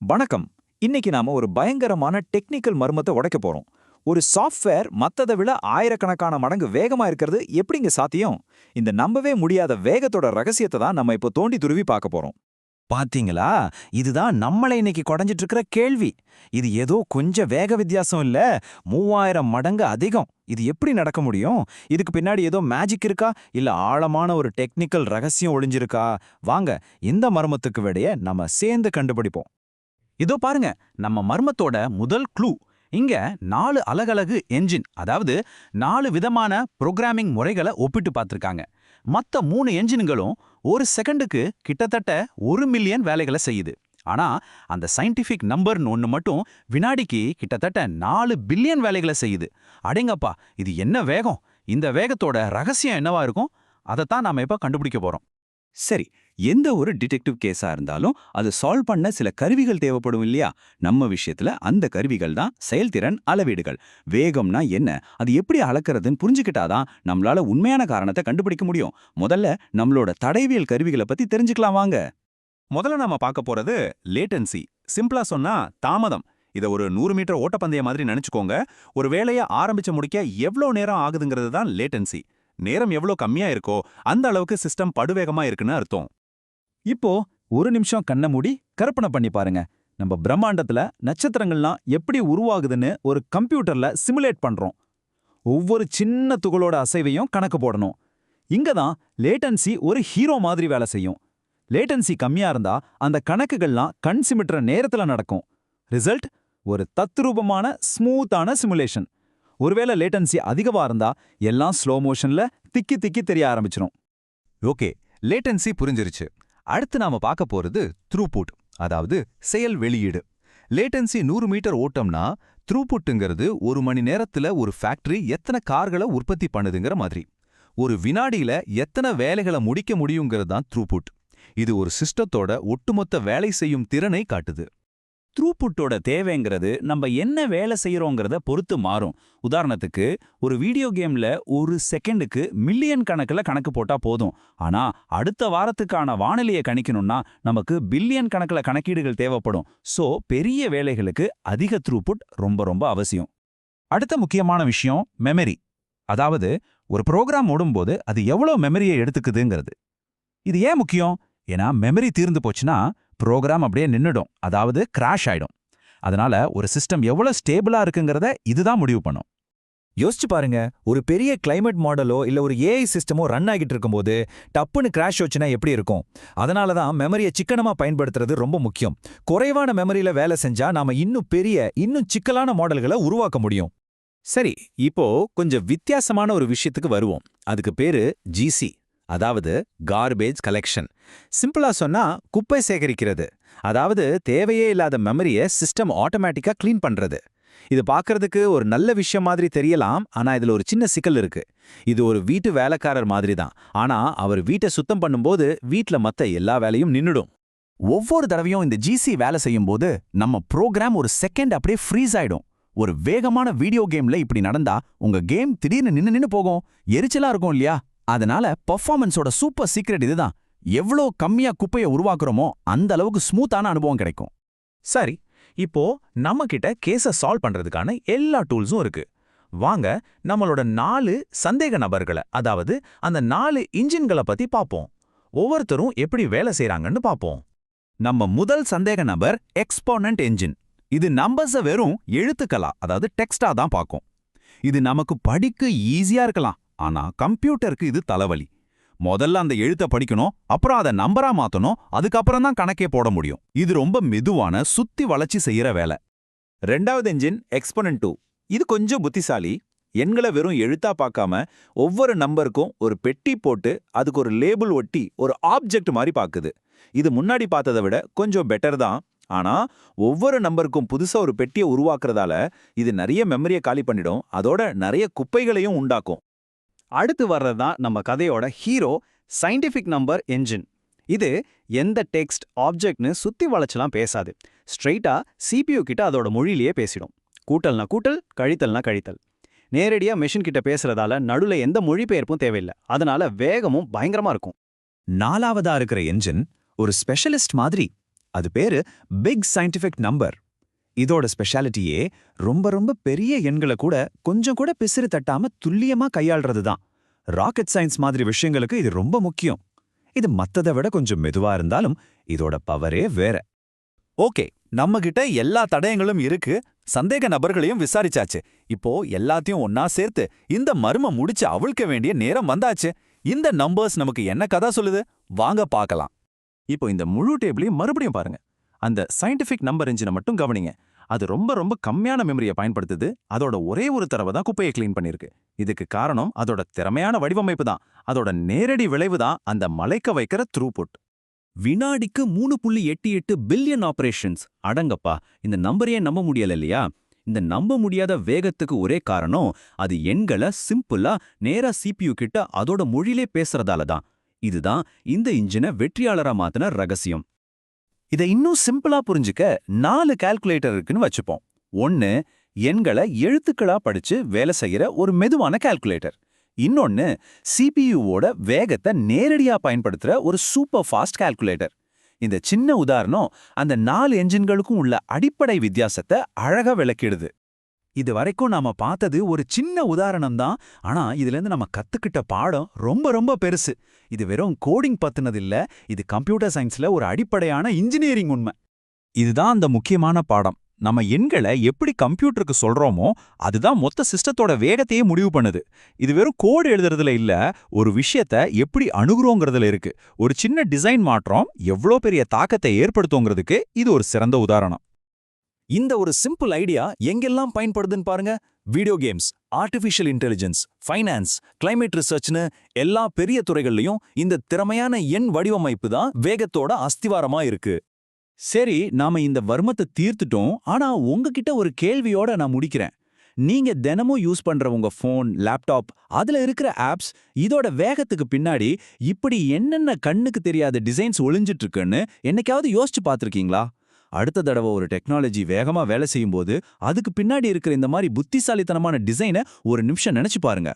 வணக்கம். இன்னைக்கு நாம ஒரு பயங்கரமான டெக்னிக்கல் மர்மத்தை உடைக்க போறோம். ஒரு சாஃப்ட்வேர் மத்தத விட ஆயிரக்கணக்கான மடங்கு வேகமா இருக்கிறது எப்படிங்க சாத்தியம்? இந்த நம்பவே முடியாத வேகத்தோட ரகசியத்தை தான் நம்ம இப்போ தோண்டி துருவி பார்க்க போறோம். பாத்தீங்களா? இதுதான் நம்மள இன்னைக்கு கொடைஞ்சிட்டு இருக்கிற கேள்வி. இது ஏதோ கொஞ்சம் வேக வித்தியாசம் இல்ல, 3000 மடங்கு அதிகம். இது எப்படி நடக்க முடியும்? இதுக்கு பின்னாடி ஏதோ மேஜிக் இருக்கா? இல்ல ஆழமான ஒரு டெக்னிக்கல் ரகசியம் ஒளிஞ்சிருக்கா? வாங்க, இந்த மர்மத்துக்கு விடைய நம்ம சேர்ந்து கண்டுபிடிப்போம். இதோ பாருங்க, நம்ம மர்மத்தோட முதல் க்ளூ. இங்க 4 அலகலகு என்ஜின், அதாவது 4 விதமான புரோகிராமிங் முறைகளை ஒப்பிட்டு பார்த்திருக்காங்க. மத்த 3 என்ஜின்களும் ஒரு செகண்டுக்கு கிட்டத்தட்ட 1 மில்லியன் வேலைகளை செய்யுது. ஆனா அந்த சயின்டிஃபிக் நம்பர்னு ஒன்று மட்டும் வினாடிக்கு கிட்டத்தட்ட 4 பில்லியன் வேலைகளை செய்யுது. அடேங்கப்பா, இது என்ன வேகம்! இந்த வேகத்தோட ரகசியம் என்னவா இருக்கும்? அதைத்தான் நாம இப்ப கண்டுபிடிக்க போறோம். சரி, எந்த ஒரு டிடெக்டிவ் கேஸா இருந்தாலும் அது சால்வ் பண்ண சில கருவிகள் தேவைப்படும் இல்லையா? நம்ம விஷயத்துல அந்த கருவிகள் தான் செயல்திறன் அளவீடுகள். வேகம்னா என்ன, அது எப்படி அளக்கிறதுன்னு புரிஞ்சுக்கிட்டாதான் நம்மளால உண்மையான காரணத்தை கண்டுபிடிக்க முடியும். முதல்ல நம்மளோட தடயவியல் கருவிகளை பத்தி தெரிஞ்சுக்கலாம் வாங்க. முதல்ல நாம பார்க்க போறது லேட்டன்சி. சிம்பிளா சொன்னா தாமதம். இத ஒரு 100 மீட்டர் ஓட்டப்பந்தயம் மாதிரி நினைச்சுக்கோங்க. ஒரு வேலையை ஆரம்பிச்சு முடிக்க எவ்வளோ நேரம் ஆகுதுங்கிறது தான் லேட்டன்சி. நேரம் எவ்வளோ கம்மியா இருக்கோ அந்த அளவுக்கு சிஸ்டம் படுவேகமா இருக்குன்னு அர்த்தம். இப்போ ஒரு நிமிஷம் கண்ணை மூடி கற்பனை பண்ணி பாருங்க. நம்ம பிரம்மாண்டத்துல நட்சத்திரங்கள்லாம் எப்படி உருவாகுதுன்னு ஒரு கம்ப்யூட்டர்ல சிமுலேட் பண்றோம். ஒவ்வொரு சின்ன துகளோட அசைவையும் கணக்கு போடணும். இங்க தான் லேட்டன்சி ஒரு ஹீரோ மாதிரி வேலை செய்யும். லேட்டன்சி கம்மியா இருந்தா அந்த கணக்குகள்லாம் கண் சிமிட்டுற நேரத்துல நடக்கும். ரிசல்ட் ஒரு தத்ரூபமான ஸ்மூத்தான சிமுலேஷன். ஒருவேளை லேட்டன்சி அதிகமா இருந்தா எல்லாம் ஸ்லோ மோஷன்ல திக்கி திக்கி தெரிய ஆரம்பிச்சிடும். ஓகே, லேட்டன்சி புரிஞ்சிருச்சு. அடுத்து நாம பார்க்க போறது த்ரூபுட், அதாவது செயல் வெளியீடு. லேட்டன்சி 100 மீட்டர் ஓட்டம்னா த்ரூபுட்டுங்கிறது ஒரு மணி நேரத்துல ஒரு ஃபேக்டரி எத்தனை கார்களை உற்பத்தி பண்ணுதுங்கிற மாதிரி. ஒரு வினாடியில எத்தனை வேலைகளை முடிக்க முடியுங்கிறது தான் த்ரூபுட். இது ஒரு சிஸ்டத்தோட ஒட்டுமொத்த வேலை செய்யும் திறனை காட்டுது. த்ரூபுட்டோட தேவைங்கிறது நம்ம என்ன வேலை செய்யறோங்கிறத பொறுத்து மாறும். உதாரணத்துக்கு, ஒரு வீடியோ கேம்ல ஒரு செகண்டுக்கு மில்லியன் கணக்குல கணக்கு போட்டா போதும். ஆனா அடுத்த வாரத்துக்கான வானிலையை கணிக்கணும்னா நமக்கு பில்லியன் கணக்குல கணக்கீடுகள் தேவைப்படும். சோ பெரிய வேலைகளுக்கு அதிக த்ரூபுட் ரொம்ப ரொம்ப அவசியம். அடுத்த முக்கியமான விஷயம் மெமரி. அதாவது ஒரு ப்ரோக்ராம் ஓடும்போது அது எவ்வளோ மெமரியை எடுத்துக்குதுங்கிறது. இது ஏன் முக்கியம்? ஏன்னா மெமரி தீர்ந்து போச்சுன்னா ப்ரோக்ராம் அப்படியே நின்னுடும், அதாவது கிராஷ் ஆயிடும். அதனால ஒரு சிஸ்டம் எவ்வளவு ஸ்டேபிளா இருக்குங்கிறத இதுதான் முடிவு பண்ணும். யோசிச்சு பாருங்க, ஒரு பெரிய கிளைமேட் மாடலோ இல்ல ஒரு ஏஐ சிஸ்டமோ ரன் ஆகிட்டு இருக்கும்போது டப்புன்னு கிராஷ் வச்சுனா எப்படி இருக்கும்? அதனால தான் மெமரியை சிக்கனமா பயன்படுத்துறது ரொம்ப முக்கியம். குறைவான மெமரியில வேலை செஞ்சா நாம இன்னும் பெரிய, இன்னும் சிக்கலான மாடல்களை உருவாக்க முடியும். சரி, இப்போ கொஞ்சம் வித்தியாசமான ஒரு விஷயத்துக்கு வருவோம். அதுக்கு பேரு ஜிசி, அதாவது கார்பேஜ் கலெக்ஷன். சிம்பிளா சொன்னா குப்பை சேகரிக்கிறது. அதாவது தேவையே இல்லாத மெமரியை சிஸ்டம் ஆட்டோமேட்டிக்கா கிளீன் பண்றது. இது பார்க்கறதுக்கு ஒரு நல்ல விஷயம் மாதிரி தெரியலாம், ஆனா இதுல ஒரு சின்ன சிக்கல் இருக்கு. இது ஒரு வீட்டு வேலைக்காரர் மாதிரி தான். ஆனா அவர் வீட்டை சுத்தம் பண்ணும்போது வீட்ல மத்த எல்லா வேலையும் நின்னுடும். ஒவ்வொரு தடவையும் இந்த ஜிசி வேலை செய்யும்போது நம்ம ப்ரோக்ராம் ஒரு செகண்ட் அப்படியே ஃப்ரீஸ் ஆயிடும். ஒரு வேகமான வீடியோ கேம்ல இப்படி நடந்தா உங்க கேம் திடீர்னு நின்னு போகும். எரிச்சலா இருக்கும் இல்லையா? அதனால பெர்ஃபார்மன்ஸோட சூப்பர் சீக்ரெட் இதுதான். எவ்வளோ கம்மியா குப்பையை உருவாக்குறோமோ அந்த அளவுக்கு ஸ்மூத்தான அனுபவம் கிடைக்கும். சரி, இப்போ நம்ம கிட்ட கேஸை சால்வ் பண்றதுக்கான எல்லா டூல்ஸும் இருக்கு. வாங்க நம்மளோட 4 சந்தேக நபர்களை, அதாவது அந்த 4 இன்ஜின்களை பத்தி பார்ப்போம். ஒவ்வொருத்தரும் எப்படி வேலை செய்றாங்கன்னு பார்ப்போம். நம்ம முதல் சந்தேக நபர் எக்ஸ்போனன்ட் என்ஜின். இது நம்பர்ஸை வெறும் எழுத்துக்களா, அதாவது டெக்ஸ்டா தான் பார்க்கும். இது நமக்கு படிக்க ஈஸியா இருக்கலாம், ஆனா கம்ப்யூட்டருக்கு இது தலைவலி. முதல்ல அந்த எழுத்தை படிக்கணும், அப்புறம் அதை நம்பரா மாத்தணும், அதுக்கப்புறம் தான் கணக்கே போட முடியும். இது ரொம்ப மெதுவான சுத்தி வளைச்சி செய்யற வேலை. ரெண்டாவது என்ஜின் எக்ஸ்போனன்ட் 2. இது கொஞ்சம் புத்திசாலி. எண்களை வெறும் எழுத்தா பார்க்காம ஒவ்வொரு நம்பருக்கும் ஒரு பெட்டி போட்டு அதுக்கு ஒரு லேபிள் ஒட்டி ஒரு ஆப்ஜெக்ட் மாதிரி பாக்குது. இது முன்னாடி பார்த்ததை விட கொஞ்சம் பெட்டர் தான். ஆனா ஒவ்வொரு நம்பருக்கும் புதுசா ஒரு பெட்டியை உருவாக்குறதால இது நிறைய மெமரியை காலி பண்ணிடும், அதோட நிறைய குப்பைகளையும் உண்டாக்கும். அடுத்து வர்றதுதான் நம்ம கதையோட ஹீரோ, சயின்டிஃபிக் நம்பர் என்ஜின். இது எந்த டெக்ஸ்ட் ஆப்ஜெக்ட்னு சுத்தி வளைச்சலாம் பேசாது. ஸ்ட்ரெயிட்டா சிபியூ கிட்ட அதோட மொழியிலேயே பேசிடும். கூட்டல்னா கூட்டல், கழித்தல்னா கழித்தல். நேரடியா மெஷின் கிட்ட பேசுறதால நடுல எந்த மொழிபெயர்ப்பும் தேவையில்லை. அதனால வேகமும் பயங்கரமா இருக்கும். நாலாவதா இருக்கிற என்ஜின் ஒரு ஸ்பெஷலிஸ்ட் மாதிரி. அது பேரு பிக் சயின்டிஃபிக் நம்பர். இதோட ஸ்பெஷாலிட்டியே ரொம்ப ரொம்ப பெரிய எண்களை கூட கொஞ்சம் கூட பிசிறு தட்டாம துல்லியமா கையாள்றது தான். ராக்கெட் சயின்ஸ் மாதிரி விஷயங்களுக்கு இது ரொம்ப முக்கியம். இது மத்ததை விட கொஞ்சம் மெதுவா இருந்தாலும் இதோட பவரே வேற. ஓகே, நம்ம கிட்ட எல்லா தடயங்களும் இருக்கு, சந்தேக நபர்களையும் விசாரிச்சாச்சு. இப்போ எல்லாத்தையும் ஒன்னா சேர்த்து இந்த மர்மம் முடிச்சு அவிழ்க்க வேண்டிய நேரம் வந்தாச்சு. இந்த நம்பர்ஸ் நமக்கு என்ன கதை சொல்லுது? வாங்க பார்க்கலாம். இப்போ இந்த முழு டேபிளையும் மறுபடியும் பாருங்க. அந்த சயின்டிஃபிக் நம்பர் என்ஜினை மட்டும் கவனிங்க. அது ரொம்ப ரொம்ப கம்மியான மெமரியை பயன்படுத்துது. அதோட ஒரே ஒரு தடவை தான் குப்பையை கிளீன் பண்ணிருக்கு. இதுக்கு காரணம் அதோட திறமையான வடிவமைப்பு தான். அதோட நேரடி விளைவு தான் அந்த மலைக்க வைக்கிற த்ரூபுட். வினாடிக்கு 3.88 பில்லியன் ஆபரேஷன்ஸ். அடங்கப்பா, இந்த நம்பரையே நம்ப முடியல இல்லையா? இந்த நம்ப முடியாத வேகத்துக்கு ஒரே காரணம் அது எண்களை சிம்பிளா நேரா CPU கிட்ட அதோட மொழியிலே பேசுறதால தான். இதுதான் இந்த இன்ஜினை வெற்றியாளரா மாத்தின ரகசியம். இதை இன்னும் சிம்பிளா புரிஞ்சுக்க 4 கால்குலேட்டர் இருக்குன்னு வச்சுப்போம். 1 எண்களை எழுத்துக்களா படிச்சு வேலை செய்யற ஒரு மெதுவான கால்குலேட்டர். இன்னொன்னு CPUவோட வேகத்தை நேரடியா பயன்படுத்துற ஒரு சூப்பர் ஃபாஸ்ட் கால்குலேட்டர். இந்த சின்ன உதாரணம் அந்த 4 என்ஜின்களுக்கும் உள்ள அடிப்படை வித்தியாசத்தை அழகா விளக்கிடுது. இது வரைக்கும் நாம பார்த்தது ஒரு சின்ன உதாரணம் தான். ஆனா இதுலேருந்து நம்ம கத்துக்கிட்ட பாடம் ரொம்ப ரொம்ப பெருசு. இது வெறும் கோடிங் பத்தினதில்ல, இது கம்ப்யூட்டர் சயின்ஸ்ல ஒரு அடிப்படையான இன்ஜினியரிங் உண்மை. இதுதான் அந்த முக்கியமான பாடம். நம்ம எண்களை எப்படி கம்ப்யூட்டருக்கு சொல்றோமோ அதுதான் மொத்த சிஸ்டத்தோட வேகத்தையே முடிவு பண்ணுது. இது வெறும் கோடு எழுதுறதுல இல்ல, ஒரு விஷயத்த எப்படி அணுகுறோங்கிறதுல இருக்கு. ஒரு சின்ன டிசைன் மாற்றம் எவ்வளோ பெரிய தாக்கத்தை ஏற்படுத்துங்கிறதுக்கு இது ஒரு சிறந்த உதாரணம். இந்த ஒரு சிம்பிள் ஐடியா எங்கெல்லாம் பயன்படுதுன்னு பாருங்க. Video games, artificial intelligence, finance, climate ரிசர்ச்னு எல்லா பெரிய துறைகள்லயும் இந்த திறமையான எண் வடிவமைப்பு தான் வேகத்தோட அஸ்திவாரமா இருக்கு. சரி, நாம இந்த வர்மத்தை தீர்த்துட்டோம். ஆனா உங்ககிட்ட ஒரு கேள்வியோட நான் முடிக்கிறேன். நீங்க தினமும் யூஸ் பண்ற உங்க ஃபோன், லேப்டாப், அதுல இருக்கிற ஆப்ஸ், இதோட வேகத்துக்கு பின்னாடி இப்படி என்னென்ன கண்ணுக்கு தெரியாத டிசைன்ஸ் ஒளிஞ்சிட்டு இருக்குன்னு என்னைக்காவது யோசிச்சு பார்த்திருக்கீங்களா? அடுத்த தடவை ஒரு டெக்னாலஜி வேகமா வேலை செய்யும்போது அதுக்கு பின்னாடி இருக்கிற இந்த மாதிரி புத்திசாலித்தனமான டிசைனை ஒரு நிமிஷம் நினைச்சு பாருங்க.